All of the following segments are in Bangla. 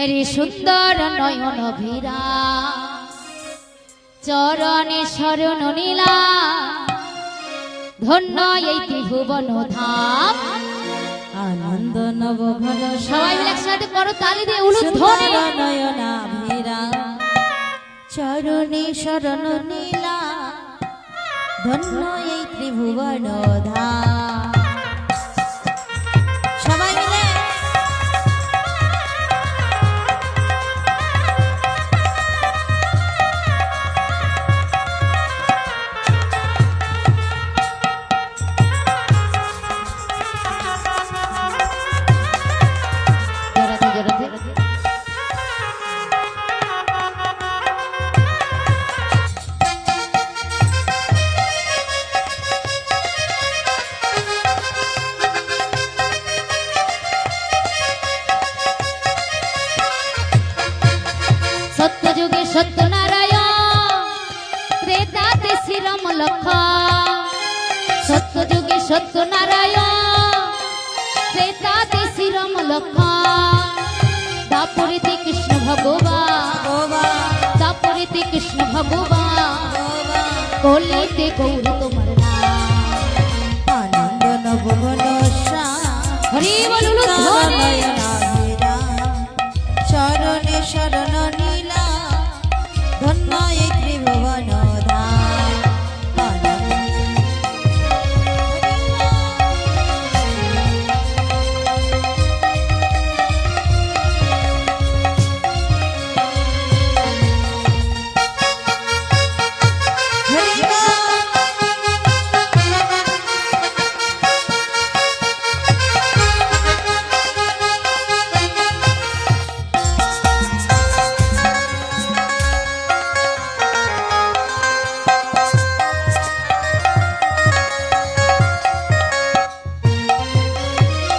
রে সুন্দর নয়ন ভীরা চরণে শরণ নীলা ধন্য এই ত্রিভুবন ধাম আনন্দ নবঘন সবাই মিলে একসাথে করো তালি দিয়ে উলুধ্বনি নয়না ভীরা চরণে শরণ নীলা ধন্য এই ত্রিভুবন ধাম সবাই মিলে সত্যযুগে সত্যনারায়ণ ত্রেতাতে শ্রীরাম লক্ষণ সত্যযুগে সত্যনারায়ণ ত্রেতাতে শ্রীরাম লক্ষণ দাপরিতে কৃষ্ণ ভগবান দাপরিতে কৃষ্ণ ভগবান কলিতে গৌর তোমার নাম আনন্দ নবঘন হরি বল উলুধ্বনি নয়না ভীরা চরণে শরণ নীলা ধন্য এই ত্রিভুবন ধাম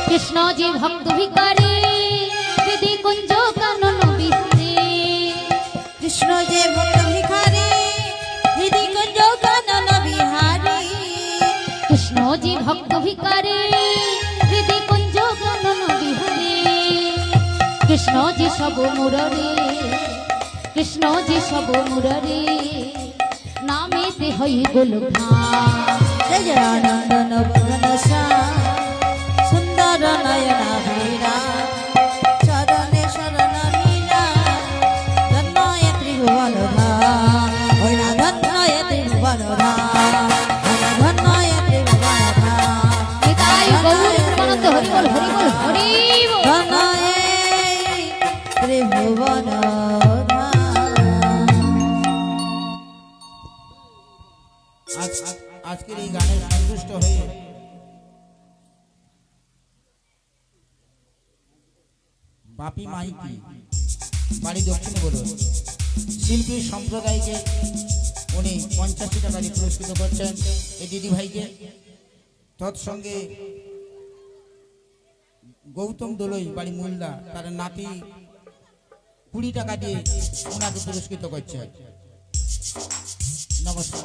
কৃষ্ণ যে ভক্ত ভিকারী হৃদি কুঞ্জ কানন বিহারী কৃষ্ণ যে ভক্ত ভিখারী হৃদি কুঞ্জ কানন বিহারী কৃষ্ণ যে ভক্ত ভিকারী হৃদি কুঞ্জ কানন বিহারী কৃষ্ণ যে সব মুরারি কৃষ্ণ যে সব মুরারি নামেতে হই গোলকধাম জয় জয় আনন্দ নবঘন সুন্দর নয়না ভীরা চরণে শরণ নীলা ধন্য এ ত্রিভুবন ধাম ওই না ধন্য এ ত্রিভুবন ধাম ধন্য এ ত্রিভুবন ধাম নিতাই গৌর প্রেমানন্দ হরি বল হরি বল হরি বল ধন্য এ ত্রিভুবন আজকের এই গানে সন্তুষ্ট হয়ে বাপি মাইতি বাড়ি দক্ষিণে বলুন শিল্পী সম্প্রদায়কে উনি 50 টাকা দিয়ে পুরস্কৃত করছেন এই দিদি ভাইকে তৎসঙ্গে গৌতম দোলই বাড়ি মুলদা তার নাতি 20 টাকা দিয়ে ওনাকে পুরস্কৃত করছে নমস্কার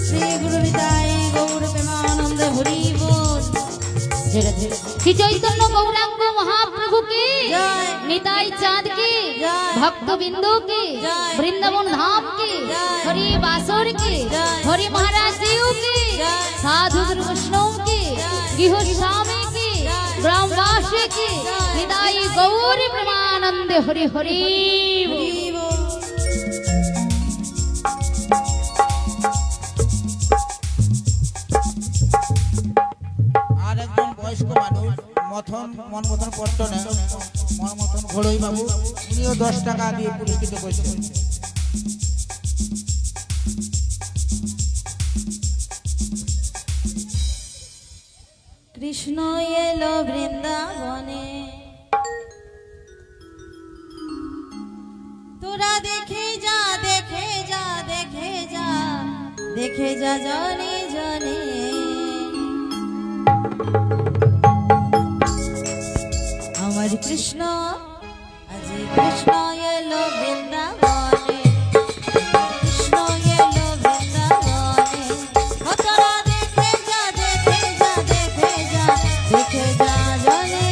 শ্রী গুরু নিতাই গৌর প্রেমানন্দ হরি বল শ্রী চৈতন্য গৌরাঙ্গ মহাপ্রভু কি জয়। নিতাই চাঁদ কি জয়। ভক্ত বিন্দু কি জয়। বৃন্দাবন ধাম কি জয়। হরি বাসর কি জয়। হরি মহারাজ জিউ কি জয়। সাধু গুরু বৈষ্ণব কি গৃহস্বামী কি ব্রহ্মবাসী কি জয়। নিতাই গৌর প্রেমানন্দে হরি হরি হরি বল আর একজন বয়স্ক মানুষ মন মতন পট্টনে মন মতন ঘোড়ই বাবু উনিও 10 টাকা দিয়ে পুরস্কৃত করেছেন কৃষ্ণ এলো বৃন্দাবনে তোরা দেখে যা দেখে যা দেখে যা দেখে যা জনে জনে আমার কৃষ্ণ আজ কৃষ্ণ এলো বৃন্দাবনে কৃষ্ণ এলো বৃন্দাবনে ও তোরা দেখে যা দেখে যা দেখে যা দেখে যা জনে